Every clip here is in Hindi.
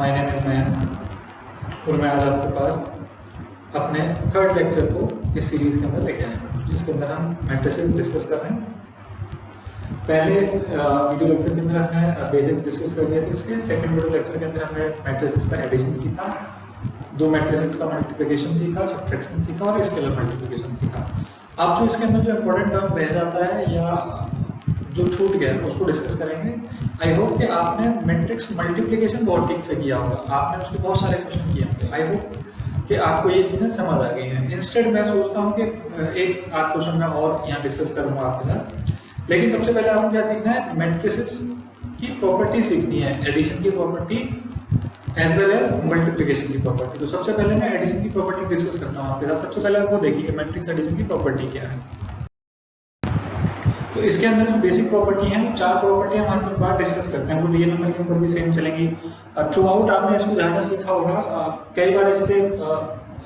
माय नेम इज मयंक और मैं आज आपके पास अपने थर्ड लेक्चर को इस सीरीज़ के अंदर लेके आए हैं, जिसके अंदर हम मैट्रिसेस डिस्कस कर रहे हैं। पहले वीडियो लेक्चर के अंदर हमने बेसिक डिस्कस कर लिया था। इसके सेकंड वीडियो लेक्चर के अंदर हमने मैट्रिसेस का एडिशन सीखा, दो मैट्रिसेस का मल्टीप्लिकेशन सीखा, सब्ट्रैक्शन सीखा और स्केलर मल्टीप्लिकेशन सीखा। अब जो इसके अंदर जो इम्पोर्टेंट टर्म रह जाता है या जो छूट गया उसको डिस्कस करेंगे। आई होप कि आपने मैट्रिक्स मल्टीप्लिकेशन बहुत ठीक से किया होगा, आपने उसके बहुत सारे क्वेश्चन किए होंगे। आई होप कि आपको ये चीज़ें समझ आ गई हैं। इंस्टेड मैं सोचता हूँ कि एक आध क्वेश्चन मैं और यहाँ डिस्कस करूँगा आपके साथ। लेकिन सबसे पहले आपको क्या सीखना है, मैट्रिसेस की प्रॉपर्टी सीखनी है, एडिशन की property as well as multiplication की प्रॉपर्टी। तो सबसे पहले मैं एडिशन की प्रॉपर्टी डिस्कस करता हूँ आपके साथ। सबसे पहले आपको देखिए मैट्रिक्स एडिशन की प्रॉपर्टी क्या है। तो इसके अंदर जो बेसिक प्रॉपर्टी है वो चार प्रॉपर्टियां हम हर बार डिस्कस करते हैं, वो रियल नंबर के ऊपर भी सेम चलेंगी। थ्रू आउट आपने इसको जहाँ सीखा होगा, कई बार इससे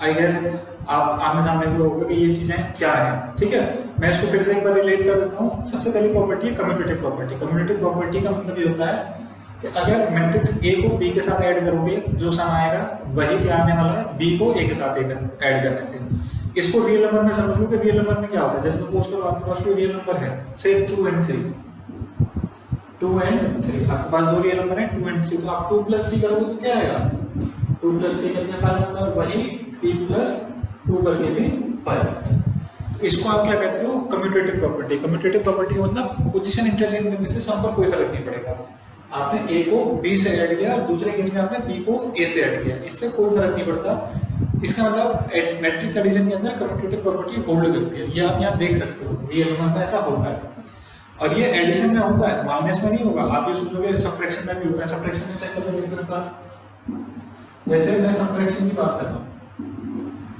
आई गेस आप आमने सामने भी होगा कि ये चीज़ें क्या हैं। ठीक है, मैं इसको फिर से एक बार रिलेट कर देता हूँ। सबसे पहली प्रॉपर्टी है कम्यूटेटिव प्रॉपर्टी। कम्यूटेटिव प्रॉपर्टी का मतलब ये होता है कि अगर मैट्रिक्स ए को बी के साथ ऐड करोगे, जो सम आएगा वही क्या आने वाला है, बी को ए के साथ ऐड करने से। इसको रियल नंबर में समझ लो कि रियल नंबर में क्या होता है। जैसे सपोज करो आपके पास कोई रियल नंबर है, से 2 and 3, 2 and 3 आपके पास दो रियल नंबर है 2 and 3, तो आप 2 + 3 करोगे तो क्या आएगा, 2 + 3 करके 5 आता है, वही 3 + 2 करके भी 5 आता है। इसको आप क्या कहते हो, कम्यूटेटिव प्रॉपर्टी। कम्यूटेटिव प्रॉपर्टी मतलब पोजीशन इंटरचेंज करने से सम पर कोई फर्क नहीं पड़ेगा। आपने ए को बी से ऐड किया, दूसरे केस में आपने बी को ए से ऐड किया, इससे कोई फर्क नहीं पड़ता। इसका मतलब मैट्रिक्स एडिशन के अंदर कम्यूटेटिव प्रॉपर्टी होल्ड करती है। ये आप यहाँ देख सकते हो, रियल नंबर में ऐसा होता है और ये एडिशन में होता है, माइनस में नहीं होगा। आप ये सोचोगे सब्ट्रैक्शन में भी होता है, सब्ट्रैक्शन में चेक करोगे। जैसे मैं सब्ट्रैक्शन की बात कर रहा हूँ,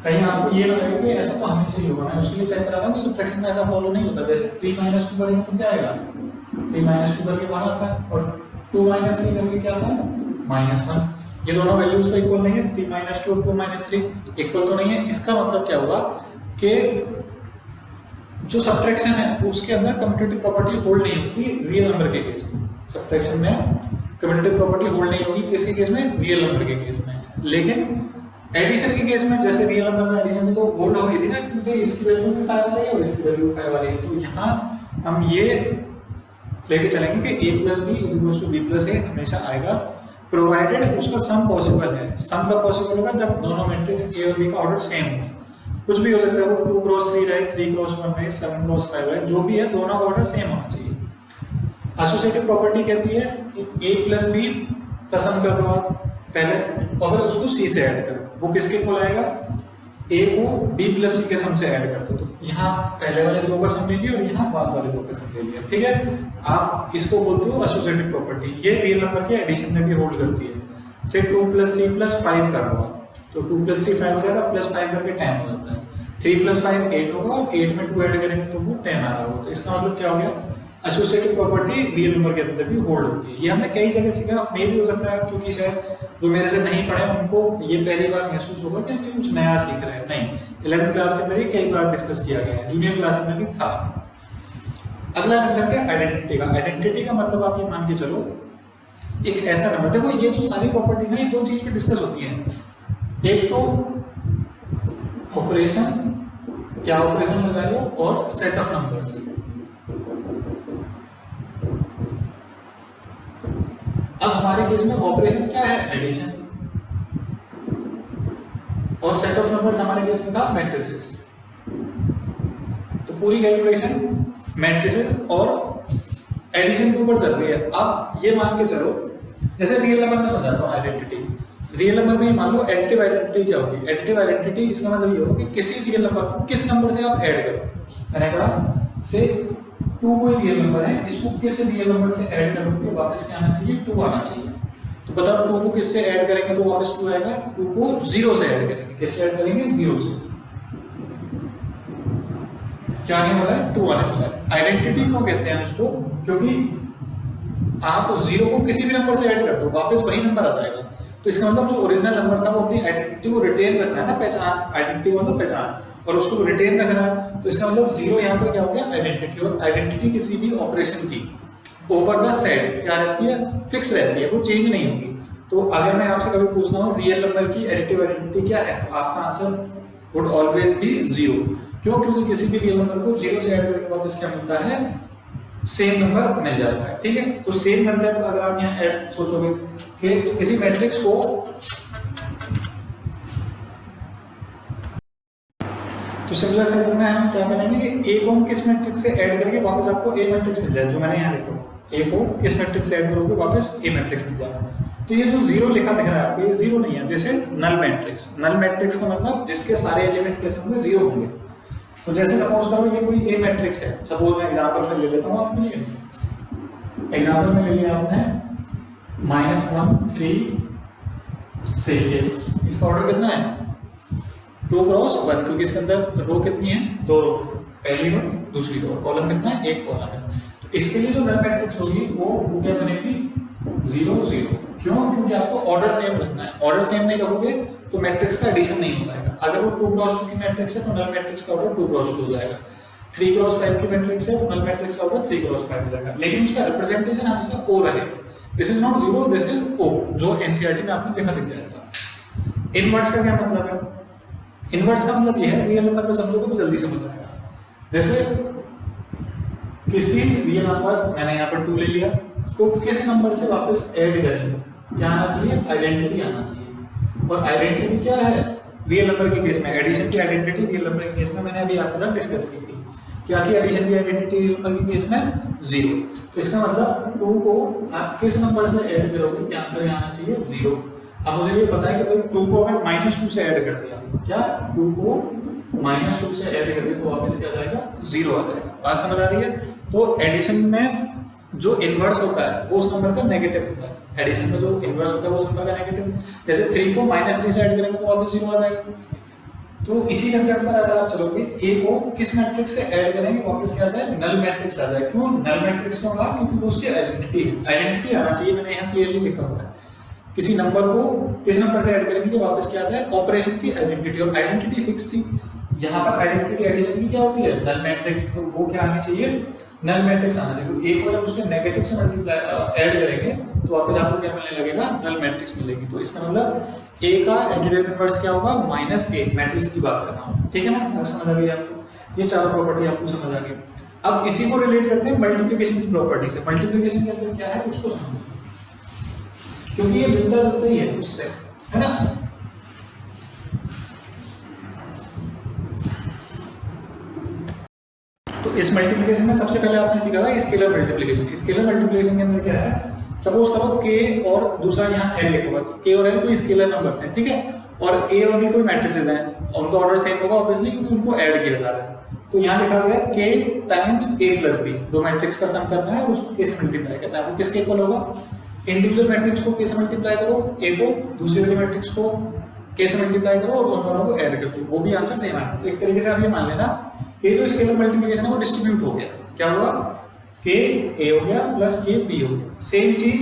कहीं आपको ये लगेगा कि ऐसा तो हमेशा ही होगा, मैं उसके लिए चेक करा रहा हूँ कि सब्ट्रैक्शन में ऐसा फॉलो नहीं होता। जैसे 3 - 2 करेंगे तो क्या आएगा, 3 - 2 करके 1 आता है और 2 - 3 करके क्या आता है, -1। ये दोनों वैल्यूज तो इक्वल नहीं है, 3 - 2 और 2 - 3 इक्वल तो नहीं है। इसका मतलब क्या होगा कि जो सब्ट्रैक्शन है उसके अंदर कम्यूटेटिव प्रॉपर्टी होल्ड नहीं होती रियल नंबर के केस में। सब्ट्रैक्शन में कम्यूटेटिव प्रॉपर्टी होल्ड नहीं होगी किसके केस में, रियल नंबर के केस में। लेकिन एडिशन के केस में जैसे रियल नंबर में एडिशन में तो होल्ड हो गई थी ना, क्योंकि इसकी वैल्यू भी 5 आ रही है और इसकी वैल्यू 5 आ रही है। तो यहाँ हम ये लेके चलेंगे कि a + b = b + a हमेशा आएगा, प्रोवाइडेड उसका सम पॉसिबल है। सम कब पॉसिबल होगा, जब दोनों मैट्रिक्स ए और बी का ऑर्डर सेम हो। कुछ भी हो सकता है, वो 2 × 3 रहे, 3 × 1 रहे, 7 × 5 रहे, जो भी है दोनों का ऑर्डर सेम होना चाहिए। एसोसिएटिव प्रॉपर्टी कहती है कि a + b का सम कर लो आप पहले और फिर उसको c से ऐड करो। वो किसके इक्वल आएगा, a को b + c के सम से ऐड कर दो। तो यहाँ पहले वाले दो का सम ले लिया और यहाँ बाद वाले दो का सम ले लिया। ठीक है, आप इसको बोलते हो एसोसिएटिव प्रॉपर्टी। ये रियल नंबर के एडिशन में भी होल्ड करती है। से 2 + 3 + 5 कर लो, तो 2 + 3 5 हो जाएगा, +5 करके 10 हो जाता है। 3 + 5 8 होगा और 8 में 2 ऐड करेंगे तो वो 10 आ रहा होगा। तो इसका मतलब क्या हो गया, एसोसिएटिव प्रॉपर्टी रियल नंबर के अंदर भी होल्ड होती है। ये हमने कई जगह सीखा, मे भी हो सकता है क्योंकि शायद जो मेरे से नहीं पढ़े उनको ये पहली बार महसूस होगा कि हम कुछ नया सीख रहे हैं। नहीं, 11th क्लास के अंदर ये कई बार डिस्कस किया गया है, जूनियर क्लास में भी था। अगला कंसेप्ट है आइडेंटिटी का। आइडेंटिटी का मतलब आप ये मान के चलो एक ऐसा नंबर, देखो ये जो सारी प्रॉपर्टी है ये दो चीज पे डिस्कस होती है। एक तो ऑपरेशन, क्या ऑपरेशन लगा रहे हो, और सेट ऑफ नंबर्स। अब हमारे केस में ऑपरेशन क्या है, एडिशन, और सेट ऑफ नंबर्स हमारे केस में था मैट्रिसेस। तो पूरी कैलकुलेशन मैट्रिसेस और एडिशन के ऊपर चल रही है। अब ये मान के चलो, जैसे रियल नंबर में समझाता हूँ आइडेंटिटी। रियल नंबर में मान लो एडिटिव आइडेंटिटी क्या होगी। एडिटिव आइडेंटिटी इसका मतलब ये होगा कि किसी रियल नंबर को किस नंबर से आप ऐड करो। मैंने कहा से 2 कोई रियल नंबर है, इसको किस रियल नंबर से ऐड करोगे वापस क्या आना चाहिए, 2 आना चाहिए। तो बताओ 2 को किससे ऐड करेंगे तो वापस 2 आएगा, 2 को 0 से ऐड करेंगे, किससे ऐड करेंगे, 0 से। क्या आने वाला है, 2 आने वाला है। आइडेंटिटी को कहते हैं इसको, क्योंकि आप 0 को किसी भी नंबर से ऐड कर दो वापस वही नंबर आ जाएगा। तो इसका मतलब जो ओरिजिनल नंबर था वो अपनी आइडेंटिटी को रिटेन रखना है ना, पहचान। आइडेंटिटी मतलब पहचान, और उसको रिटेन रखना है। तो इसका मतलब 0 यहाँ पर क्या हो गया, आइडेंटिटी। और आइडेंटिटी किसी भी ऑपरेशन की ओवर द सेट क्या रहती है, फिक्स रहती है, वो चेंज नहीं होगी। तो तो अगर मैं आपसे कभी पूछता हूँ रियल नंबर की एडिटिव आइडेंटिटी क्या है, तो आपका आंसर वुड ऑलवेज बी 0। क्यों? क्योंकि किसी भी रियल नंबर को 0 से ऐड करके वापस क्या मिलता है, सेम नंबर मिल जाता है। ठीक है, तो सेम कंसेप्ट अगर आप यहाँ ऐड सोचोगे कि किसी मैट्रिक्स को, तो सिमिलर फैशन में हम क्या करेंगे कि ए को हम किस मैट्रिक्स से ऐड करके वापस आपको ए मैट्रिक्स मिल जाए, जो मैंने यहाँ लिखा ए को किस मैट्रिक्स से ऐड करोगे वापस ए मैट्रिक्स मिल जाए। तो ये जो 0 लिखा दिख रहा है आपको, ये 0 नहीं है, this is null matrix. Null matrix का मतलब जिसके सारे एलिमेंट कैसे होंगे, 0 होंगे। तो जैसे सपोज करो ये कोई ए मैट्रिक्स है, सपोज मैं एग्जांपल पे ले लेता हूँ आपके लिए। एग्जांपल में ले लिया आपने -1 3 से ये, इसका ऑर्डर कितना है 2 क्रॉस 1, क्योंकि इसके अंदर रो कितनी है, 2 रो, पहली रो दूसरी रो, कॉलम कितना है, 1 कॉलम है। तो इसके लिए जो नल मैट्रिक्स होगी वो क्या बनेगी 0 0। क्यों? क्योंकि आपको ऑर्डर सेम रखना है। ऑर्डर सेम नहीं रखोगे तो मैट्रिक्स का एडिशन नहीं हो पाएगा। अगर वो 2 क्रॉस 2 की मैट्रिक्स है तो नल मैट्रिक्स का ऑर्डर 2 क्रॉस 2 हो जाएगा। 3 क्रॉस 5 की मैट्रिक्स है तो नल मैट्रिक्स का ऑर्डर 3 क्रॉस 5 हो जाएगा, लेकिन उसका रिप्रेजेंटेशन हमेशा O रहेगा। This is not 0, this is O, जो एनसीईआरटी में आपको देखा दिख जाएगा। इनवर्स का क्या मतलब है? इनवर्स का मतलब ये है, रियल नंबर को समझोगे तो जल्दी समझ आएगा। जैसे किसी रियल नंबर, मैंने यहाँ पर 2 ले लिया, तो किस नंबर से वापस ऐड करेंगे, क्या आना चाहिए, आइडेंटिटी आना चाहिए। और आइडेंटिटी क्या है रियल नंबर के केस में, एडिशन की आइडेंटिटी रियल नंबर के केस में मैंने अभी आपके साथ डिस्कस की थी। क्या की एडिशन की आइडेंटिटी रियल नंबर के केस में 0। तो इसका मतलब 2 को आप किस नंबर से ऐड करोगे, क्या आंसर आना चाहिए 0। अब मुझे ये पता है कि भाई 2 को अगर -2 से ऐड कर दिया, क्या 2 को -2 से ऐड कर दिया तो वापस क्या आ जाएगा 0 आ जाएगा। बात समझ आ रही है? तो एडिशन में जो इनवर्स होता है वो उस नंबर का नेगेटिव होता है। एडिशन में जो इनवर्स होता है वो उस नंबर का नेगेटिव, जैसे 3 को -3 से ऐड करेंगे तो वापस 0 आ जाएगा। तो इसी कंसेप्ट पर अगर आप चलोगे, ए को किस मैट्रिक्स से ऐड करेंगे वापस क्या आ जाए, नल मैट्रिक्स आ जाए। क्यों नल मैट्रिक्स क्यों कहा? क्योंकि वो उसकी आइडेंटिटी आना चाहिए। मैंने यहाँ क्लियरली लिखा हुआ है, किसी नंबर को किस नंबर से ऐड करेंगे तो वापस क्या आता है, ऑपरेशन की आइडेंटिटी। और आइडेंटिटी फिक्स थी, यहाँ पर आइडेंटिटी एडिशन की क्या होती है, नल मैट्रिक्स। तो वो क्या आनी चाहिए, नल मैट्रिक्स आना चाहिए। तो ए को जब उसके नेगेटिव से मल्टीप्लाई ऐड करेंगे तो वापस आपको क्या मिलने लगेगा, नल मैट्रिक्स मिलेगी। तो इसका मतलब ए का एडिटिव इनवर्स क्या होगा, -a, मैट्रिक्स की बात कर रहा हूँ। ठीक है ना, बात समझ आ गई आपको, ये चारों प्रॉपर्टी आपको समझ आ गई। अब इसी को रिलेट करते हैं मल्टीप्लिकेशन की प्रॉपर्टी से। मल्टीप्लिकेशन के अंदर क्या है उसको समझो, क्योंकि ये मिलता जुलता ही है उससे, है ना। तो इस मल्टीप्लिकेशन में सबसे पहले आपने सीखा था स्केलर मल्टीप्लिकेशन। स्केलर मल्टीप्लिकेशन के अंदर क्या है, सपोज करो k और दूसरा यहाँ l लिखा हुआ, तो k और l कोई स्केलर नंबर्स हैं, ठीक है, और a और b कोई मैट्रिसेस हैं, उनका ऑर्डर सेम होगा ऑब्वियसली क्योंकि उनको ऐड किया जा रहा है। तो यहाँ लिखा गया k times a plus b, दो मैट्रिक्स का सम करना है और उसको k से मल्टीप्लाई करना है। वो किसके इक्वल होगा, इंडिविजुअल मैट्रिक्स को k से मल्टीप्लाई करो, a को दूसरे वाले मैट्रिक्स को k से मल्टीप्लाई करो और दोनों को ऐड कर दो, वो भी आंसर सेम आएगा। तो एक तरीके से आप ये मान लेना कि जो स्केलर मल्टीप्लिकेशन है वो डिस्ट्रीब्यूट हो गया। क्या हुआ, k a हो गया प्लस k b हो गया। सेम चीज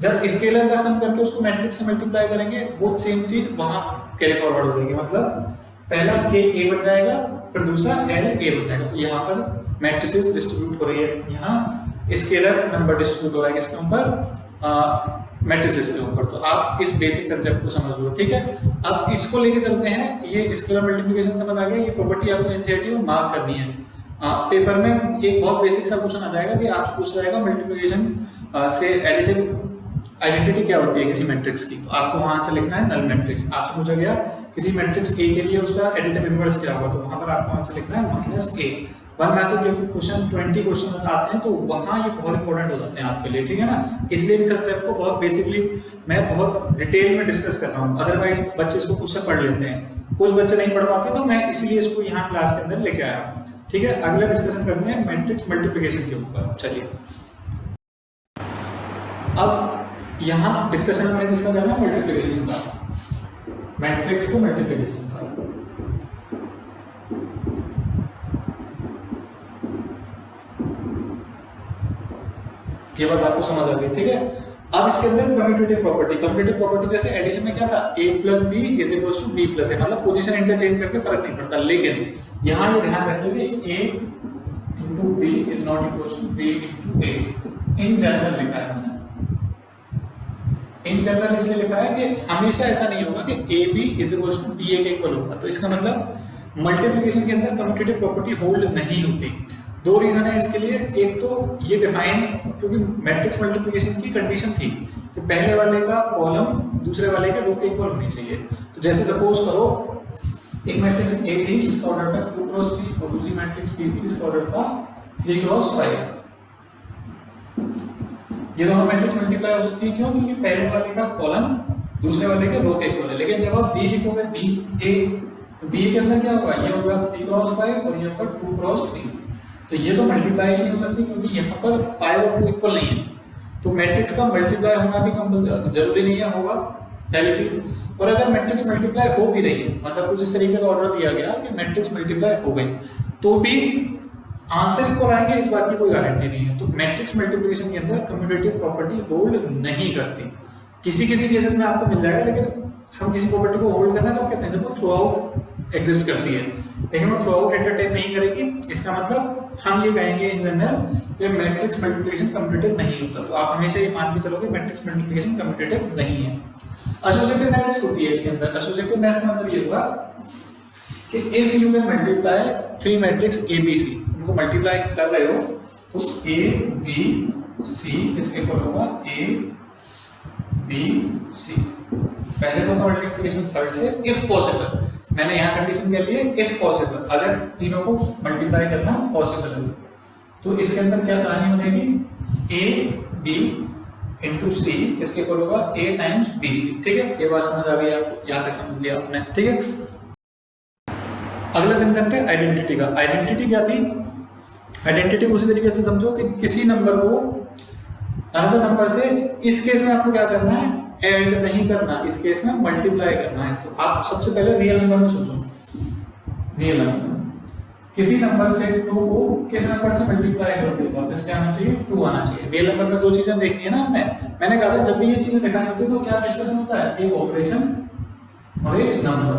जब स्केलर का सम करके उसको मैट्रिक्स से मल्टीप्लाई करेंगे, वो सेम चीज वहां कैरी फॉरवर्ड हो जाएगी। मतलब पहला k a बन जाएगा, फिर दूसरा l a बन जाएगा। तो यहाँ पर मैट्रिसेस डिस्ट्रीब्यूट हो रही है, यहाँ स्केलर नंबर डिस्ट्रीब्यूट हो रहा है किसके ऊपर, मैट्रिसेस के ऊपर। तो आप इस बेसिक कंसेप्ट को समझ लो, ठीक है। अब इसको लेके चलते हैं, ये स्केलर मल्टीप्लिकेशन समझ आ गया। ये प्रॉपर्टी आपको एनसीईआरटी में मार्क करनी है। पेपर में एक बहुत बेसिक सा क्वेश्चन आ जाएगा कि आपसे पूछ जाएगा मल्टीप्लिकेशन से एडिटिव आइडेंटिटी क्या होती है किसी मैट्रिक्स की, तो आपको वहां से लिखना है नल मैट्रिक्स। आपसे पूछा गया किसी मैट्रिक्स A के लिए उसका एडिटिव इनवर्स क्या होगा, तो वहां पर आपको वहां से लिखना है -a। 1 मार्क के क्वेश्चन 20 क्वेश्चन आते हैं, तो वहां ये बहुत इंपॉर्टेंट हो जाते हैं आपके लिए, ठीक है ना। इसलिए इन कंसेप्ट को बहुत बेसिकली मैं बहुत डिटेल में डिस्कस कर रहा हूँ, अदरवाइज बच्चे इसको खुद से पढ़ लेते हैं, कुछ बच्चे नहीं पढ़ पाते, तो मैं इसलिए इसको यहाँ क्लास के अंदर लेके आया हूँ, ठीक है। अगला डिस्कशन करते हैं मैट्रिक्स मल्टीप्लिकेशन के ऊपर। चलिए अब यहाँ डिस्कशन में किसका करना है, मल्टीप्लिकेशन का, मैट्रिक्स को मल्टीप्लिकेशन का। ये बात आपको समझ आ गई, ठीक है। अब इसके अंदर कम्यूटेटिव प्रॉपर्टी जैसे एडिशन में क्या था, a plus B is equal to b plus a, मतलब पोजीशन इंटरचेंज करके फर्क नहीं पड़ता। लेकिन यहाँ ये ध्यान रखिए कि a into b is not equal to b into a, in general लिखा है मैंने, इन जनरल इसलिए लिखा है कि हमेशा ऐसा नहीं होगा कि A B is equal to B A के इक्वल होगा। तो इसका मतलब मल्टीप्लिकेशन के अंदर कम्यूटेटिव प्रॉपर्टी होल्ड नहीं होती। दो रीजन है इसके लिए। एक तो ये डिफाइन, क्योंकि मैट्रिक्स मल्टीप्लिकेशन की कंडीशन थी कि पहले वाले का कॉलम दूसरे वाले के रो के इक्वल होनी चाहिए। तो जैसे सपोज करो एक मैट्रिक्स ए थी जिसका ऑर्डर था 2 क्रॉस 3 और दूसरी मैट्रिक्स बी थी जिसका ऑर्डर था 3 क्रॉस 5। ये दोनों मैट्रिक्स मल्टीप्लाई हो सकती है, क्यों? क्योंकि पहले वाले का कॉलम दूसरे वाले के रो के इक्वल है। लेकिन जब आप बी लिखोगे बी ए, तो बी के अंदर क्या होगा? ये होगा 3 क्रॉस 5 और ये होगा 2 क्रॉस 3। तो ये तो मल्टीप्लाई नहीं हो सकती क्योंकि यहाँ पर 5 और 2 इक्वल नहीं है। तो मैट्रिक्स का मल्टीप्लाई होना भी जरूरी नहीं है, होगा पहली चीज। और अगर मैट्रिक्स मल्टीप्लाई हो भी रही है, मतलब कुछ इस तरीके का ऑर्डर दिया गया कि मैट्रिक्स मल्टीप्लाई हो गई, तो भी आंसर इक्वल आएंगे इस बात की कोई गारंटी नहीं है। तो मैट्रिक्स मल्टीप्लिकेशन के अंदर कम्यूटेटिव प्रॉपर्टी होल्ड नहीं करती। किसी किसी केसेस में आपको मिल जाएगा, लेकिन हम किसी प्रॉपर्टी को होल्ड करना तब कहते हैं जब वो थ्रू आउट एग्जिस्ट करती है, लेकिन वो थ्रू आउट एंटरटेन नहीं करेगी। इसका मतलब हम ये कहेंगे इन जनरल कि मैट्रिक्स मल्टीप्लिकेशन कम्यूटेटिव नहीं होता। तो आप हमेशा ये मान के चलोगे मैट्रिक्स मल्टीप्लिकेशन कम्यूटेटिव नहीं है। एसोसिएटिव मैथ्स होती है इसके अंदर। एसोसिएटिव मैथ्स का मतलब ये हुआ कि if you can multiply 3 matrix A B C, उनको मल्टीप्लाई कर रहे हो तो ए बी सी इसके इक्वल होगा ए बी सी। पहले तो मल्टीप्लिकेशन थर्ड से इफ पॉसिबल, मैंने यहाँ कंडीशन के लिए इफ पॉसिबल, अगर तीनों को मल्टीप्लाई करना पॉसिबल है तो इसके अंदर क्या कहानी बनेगी? ए बी इंटू सी किसके इक्वल होगा? ए टाइम्स बी सी। ठीक है, ये बात समझ आ गई आपको? यहाँ तक समझ लिया आपने? ठीक है। अगला कंसेप्ट है आइडेंटिटी का। आइडेंटिटी क्या थी? आइडेंटिटी उसी तरीके से समझो कि किसी नंबर को अनदर नंबर से, इस केस में आपको क्या करना है? ऐड नहीं करना, इस केस में मल्टीप्लाई करना है। तो आप सबसे पहले रियल नंबर में सोचो। रियल नंबर किसी नंबर से 2 को किस नंबर से मल्टीप्लाई करोगे? वापस क्या आना चाहिए? 2 आना चाहिए। रियल नंबर में दो चीजें देखनी है ना हमने। मैंने कहा था जब भी ये चीजें डिफाइन होती है तो क्या डिस्कशन होता है? एक ऑपरेशन और एक नंबर।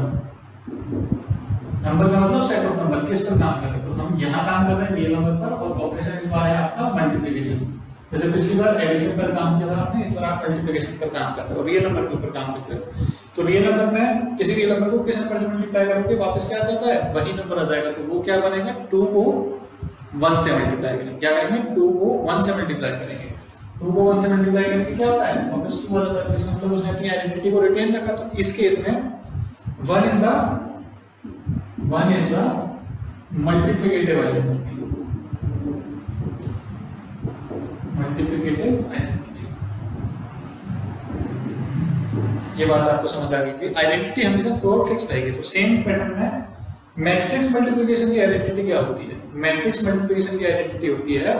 नंबर का मतलब सेट ऑफ नंबर, किस पर काम कर रहे हैं। तो हम यहाँ काम कर रहे हैं रियल नंबर पर, और ऑपरेशन इस बार है आपका मल्टीप्लिकेशन। जैसे पिछली बार एडिशन पर काम किया था आपने, इस बार आप मल्टीप्लिकेशन पर काम कर रहे हो, रियल नंबर के ऊपर काम कर रहे हो। तो रियल नंबर में किसी रियल नंबर को किस नंबर से मल्टीप्लाई करोगे? वापस क्या आ जाता है? वही नंबर आ जाएगा। तो वो क्या बनेगा? 2 को 1 से मल्टीप्लाई करेंगे। क्या करेंगे? 2 को 1 से मल्टीप्लाई करेंगे। 2 को 1 से मल्टीप्लाई करके क्या होता है? वापस 2 आ जाता है। तो इसका मतलब उसने अपनी आइडेंटिटी को रिटेन रखा। तो इस केस में 1 is the multiplicative identity. Multiplicative identity, ये बात आपको समझ आ गई कि आइडेंटिटी हमेशा फ्लोर फिक्स रहेगी। तो सेम पैटर्न में मैट्रिक्स मल्टीप्लिकेशन की आइडेंटिटी क्या होती है? मैट्रिक्स मल्टीप्लिकेशन की आइडेंटिटी होती है,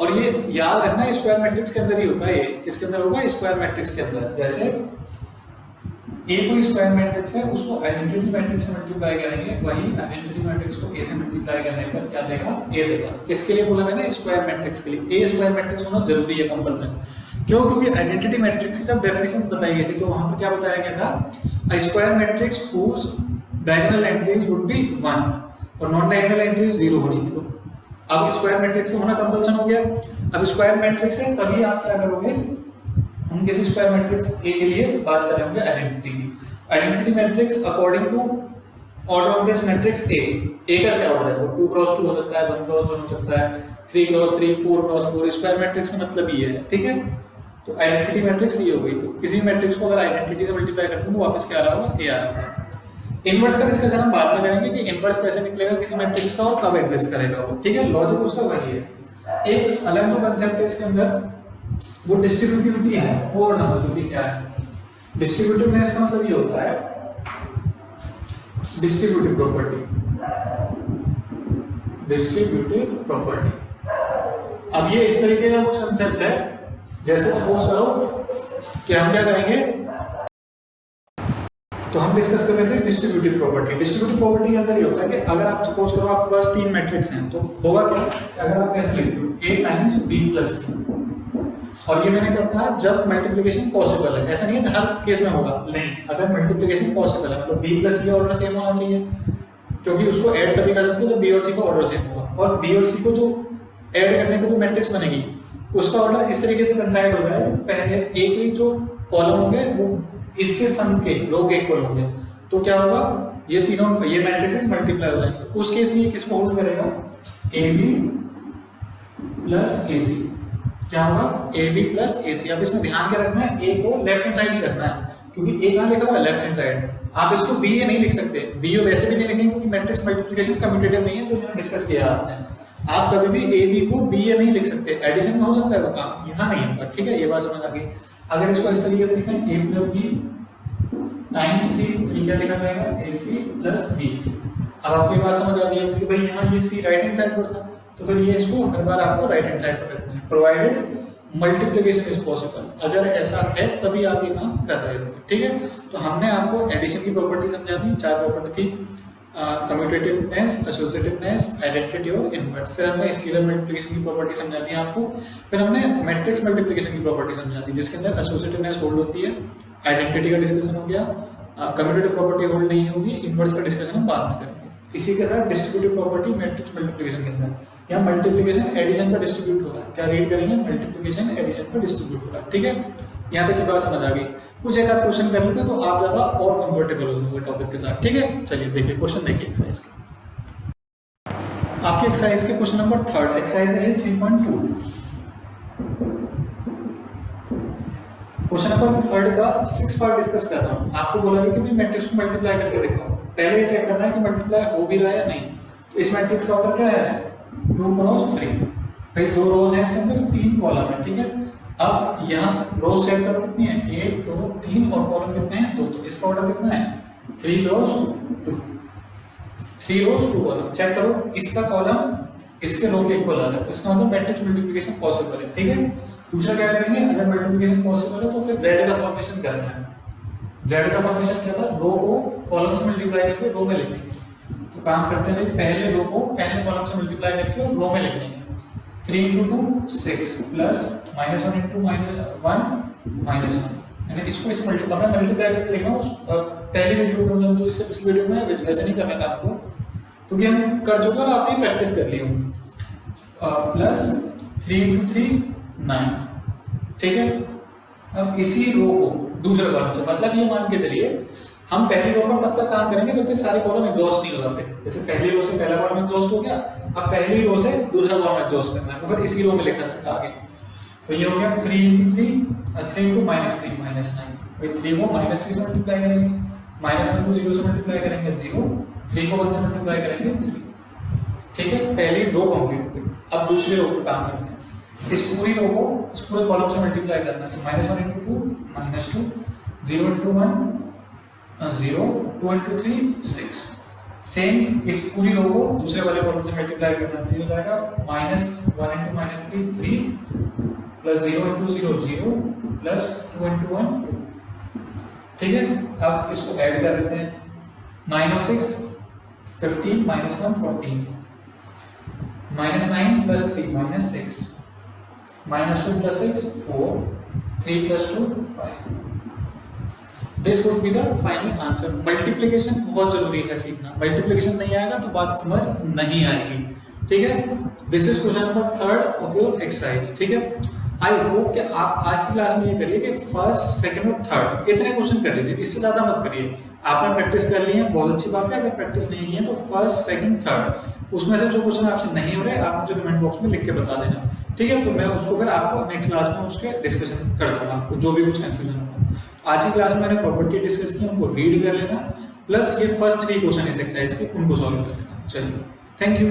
और ये याद रखना स्क्वायर मैट्रिक्स के अंदर ही होता है। ये किसके अंदर होगा? स्क्वायर मैट्रिक्स के अंदर। जैसे ए कोई स्क्वायर मैट्रिक्स है, उसको आइडेंटिटी मैट्रिक्स से मल्टीप्लाई करेंगे, वही आइडेंटिटी मैट्रिक्स को ए से मल्टीप्लाई करने पर क्या देगा? ए देगा। किसके लिए बोला मैंने? स्क्वायर मैट्रिक्स के लिए। ए स्क्वायर मैट्रिक्स होना जरूरी है, कंपल्सरी। क्यों? क्योंकि आइडेंटिटी मैट्रिक्स की जब डेफिनेशन बताई गई थी तो वहां पर क्या बताया गया था? A square matrix whose diagonal entries would be 1 और नॉन डायगोनल एंट्रीज 0 होनी थी। तो अब स्क्वायर मैट्रिक्स होना कंपल्सन हो गया। अब स्क्वायर मैट्रिक्स है तभी आप क्या करोगे? हम किसी स्क्वायर मैट्रिक्स ए के लिए बात कर रहे होंगे आइडेंटिटी की। Identity matrix according to order of this matrix A का क्या ऑर्डर है? वो 2 क्रॉस 2 हो सकता है, 1 क्रॉस 1 हो सकता है, 3 क्रॉस 3, 4 क्रॉस 4। स्क्वायर मैट्रिक्स का मतलब ये है। ठीक है, तो आइडेंटिटी मैट्रिक्स ये हो गई। तो किसी मैट्रिक्स को अगर आइडेंटिटी से मल्टीप्लाई करते हैं तो वापस क्या आ रहा होगा? ए आ रहा होगा। इनवर्स का डिस्कशन हम बाद में करेंगे कि इनवर्स कैसे निकलेगा किसी मैट्रिक्स का और कब एग्जिस्ट करेगा वो। ठीक है, लॉजिक उसका वही है। एक अलग जो कंसेप्ट है इसके अंदर वो डिस्ट्रीब्यूटिविटी है, वो और समझ लो कि क्या है। डिस्ट्रीब्यूटिवनेस का मतलब ये होता है डिस्ट्रीब्यूटिव प्रॉपर्टी। डिस्ट्रीब्यूटिव प्रॉपर्टी, अब ये इस तरीके का कुछ कंसेप्ट है। जैसे सपोज करो कि हम क्या करेंगे, तो हम डिस्कस कर रहे थे डिस्ट्रीब्यूटिव प्रॉपर्टी। डिस्ट्रीब्यूटिव प्रॉपर्टी के अंदर ये होता है कि अगर आप सपोज करो आपके पास 3 मैट्रिक्स हैं, तो होगा क्या? अगर आप कैसे लिखते हो? a times b plus c, और ये मैंने कहा था जब मल्टीप्लिकेशन पॉसिबल है। ऐसा नहीं है हर केस में होगा, नहीं। अगर मल्टीप्लिकेशन पॉसिबल है मतलब b प्लस c का ऑर्डर सेम होना चाहिए, क्योंकि उसको ऐड तभी कर सकते हो जब b और c का ऑर्डर सेम होगा। और b और c को जो ऐड करने को जो मैट्रिक्स बनेगी उसका ऑर्डर इस तरीके से कंसाइड हो जाए, पहले a की जो कॉलम होंगे वो इसके सम के रो के इक्वल होंगे, तो क्या होगा, ये तीनों ये मैट्रिक्स मल्टीप्लाई हो जाएंगे, तो उस केस में ये किसको होल्ड करेगा, ए बी प्लस ए सी। क्या होगा, ए बी प्लस ए सी। अब इसमें ध्यान क्या रखना है, ए को लेफ्ट हैंड साइड ही करना है, क्योंकि ए कहाँ लिखा हुआ है, लेफ्ट हैंड साइड। आप इसको बी ए नहीं लिख सकते, बी ओ वैसे भी नहीं लिखेंगे क्योंकि मैट्रिक्स मल्टीप्लिकेशन कम्यूटेटिव नहीं है, जो यहाँ डिस्कस किया आपने। आप कभी भी ए बी को बी ए नहीं लिख सकते, एडिशन में हो सकता है वो काम, यहाँ नहीं होगा, ठीक है, ये बात समझ आ गई। अगर इसको इस तरीके से लिखें, ए प्लस बी टाइम्स सी, ये क्या लिखा जाएगा, ए सी प्लस बी सी। अब आपको ये बात समझ आ गई है कि भाई यहाँ ये सी राइट हैंड साइड पर था, तो फिर ये इसको हर बार आपको राइट हैंड साइड पर रखना है, प्रोवाइडेड मल्टीप्लिकेशन इज पॉसिबल। अगर ऐसा है तभी आप ये काम कर रहे हो, ठीक है। तो हमने आपको एडिशन की प्रॉपर्टी समझा दी, 4 प्रॉपर्टी थी, कम्यूटेटिवनेस, एसोसिएटिवनेस, आइडेंटिटी और इनवर्स। फिर हमने स्केलर मल्टीप्लिकेशन की प्रॉपर्टी समझा दी आपको। फिर हमने मैट्रिक्स मल्टीप्लिकेशन की प्रॉपर्टी समझा दी, जिसके अंदर एसोसिएटिवनेस होल्ड होती है, आइडेंटिटी का डिस्कशन हो गया, कम्यूटेटिव प्रॉपर्टी होल्ड नहीं होगी, इनवर्स का डिस्कशन हम बाद में करेंगे। इसी के साथ डिस्ट्रीब्यूटिव प्रॉपर्टी मैट्रिक्स मल्टीप्लिकेशन के अंदर, यहाँ मल्टीप्लिकेशन एडिशन पर डिस्ट्रीब्यूट हो रहा है, क्या रीड करेंगे, मल्टीप्लिकेशन एडिशन पर डिस्ट्रीब्यूट हो रहा है, ठीक है। यहाँ तक की बात समझ आ गई। कुछ एक आध क्वेश्चन कर लेते हैं तो आप ज्यादा और कंफर्टेबल हो जाओगे टॉपिक के साथ, ठीक है। चलिए देखिए क्वेश्चन देखिए एक्सरसाइज के, आपके एक्सरसाइज के क्वेश्चन नंबर 3 एक्सरसाइज है 3.2। क्वेश्चन नंबर 3 का 6 पार्ट डिस्कस कर रहा हूँ। आपको बोला गया कि भाई मैट्रिक्स को मल्टीप्लाई करके दिखाओ, पहले ये चेक करना है कि मल्टीप्लाई हो भी रहा है या नहीं। तो इस मैट्रिक्स का ऑर्डर क्या है, 2 क्रॉस 3, भाई 2 रोज हैं इसके अंदर, 3 कॉलम है, ठीक है। अब यहाँ रोज चेक करो कितनी है, 1 2 3, और कॉलम कितने हैं, 2, तो इसका ऑर्डर कितना है, 3 रोज 2, 3 रोज 2 कॉलम। चेक करो इसका कॉलम इसके रो के इक्वल आ रहा है, तो इसका मतलब मैट्रिक्स मल्टीप्लिकेशन पॉसिबल है, ठीक है। दूसरा क्या करेंगे, अगर मल्टीप्लिकेशन पॉसिबल है तो फिर z का फॉर्मेशन करना है। z का फॉर्मेशन क्या था, रो को कॉलम से मल्टीप्लाई करके रो में लिखेंगे। तो काम करते हैं, पहले रो को पहले कॉलम से मल्टीप्लाई करके और रो में लिख देंगे। 3 × 2 6 प्लस -1 × -1 -1, यानी इसको इससे मल्टीप्लाई करके लिखना। उस पहली वीडियो के अंदर जो इससे पिछली वीडियो में वैसे नहीं करना था आपको, क्योंकि हम कर चुके हैं, आपने प्रैक्टिस कर ली होगी। प्लस 3 × 3 9, ठीक है। अब इसी रो को दूसरे कॉलम से, मतलब ये मान के चलिए हम पहली रो पर तब तक काम करेंगे जब तक सारे कॉलम एग्जॉस्ट नहीं हो जाते। जैसे पहली रो से पहला कॉलम एग्जॉस्ट हो गया, अब पहली रो से दूसरा कॉलम एग्जॉस्ट करना है, तो फिर इसी रो में लिखा जाएगा आगे। तो ये हो गया 3 × 3 3 × -3 -9, भाई 3 को -3 से मल्टीप्लाई करेंगे, -1 को 0 से मल्टीप्लाई करेंगे 0, 3 को 1 से मल्टीप्लाई करेंगे 3, ठीक है। पहली रो कंप्लीट हो गई। अब दूसरी रो पर काम करते हैं, इस पूरी रो को इस पूरे कॉलम से मल्टीप्लाई करना है। -1 × 2 -2, 0 × 1 0, 2 × 3 6। सेम इस पूरी रो को दूसरे वाले कॉलम से मल्टीप्लाई करना, तो ये हो जाएगा -1 × -3 3 प्लस 0 × 0 0 प्लस 2 × 1 2, ठीक है। अब इसको ऐड कर देते हैं, 9 और 6 15 -1 14, -9 + 3 -6, -2 + 6 4, 3 + 2 5। This would be the final answer. Multiplication बहुत जरूरी है सीखना, मल्टीप्लिकेशन नहीं आएगा तो बात समझ नहीं आएगी, ठीक है। This is question number 3 of your exercise, ठीक है। आई होप कि आप आज की क्लास में ये करिए कि फर्स्ट, सेकंड और थर्ड इतने क्वेश्चन कर लीजिए, इससे ज्यादा मत करिए। आपने प्रैक्टिस कर ली है, बहुत अच्छी बात है। अगर प्रैक्टिस नहीं की है तो फर्स्ट, सेकंड, थर्ड उसमें से जो क्वेश्चन आपसे नहीं हो रहे आप मुझे कमेंट बॉक्स में लिख के बता देना, ठीक है। तो मैं उसको फिर आपको नेक्स्ट क्लास में उसके डिस्कशन कर दूंगा, आपको जो भी कुछ कंफ्यूजन होगा। आज की क्लास में मैंने प्रॉपर्टी डिस्कस की, उनको रीड कर लेना, प्लस ये फर्स्ट 3 क्वेश्चन इस एक्सरसाइज के उनको सॉल्व कर लेना। चलिए, थैंक यू।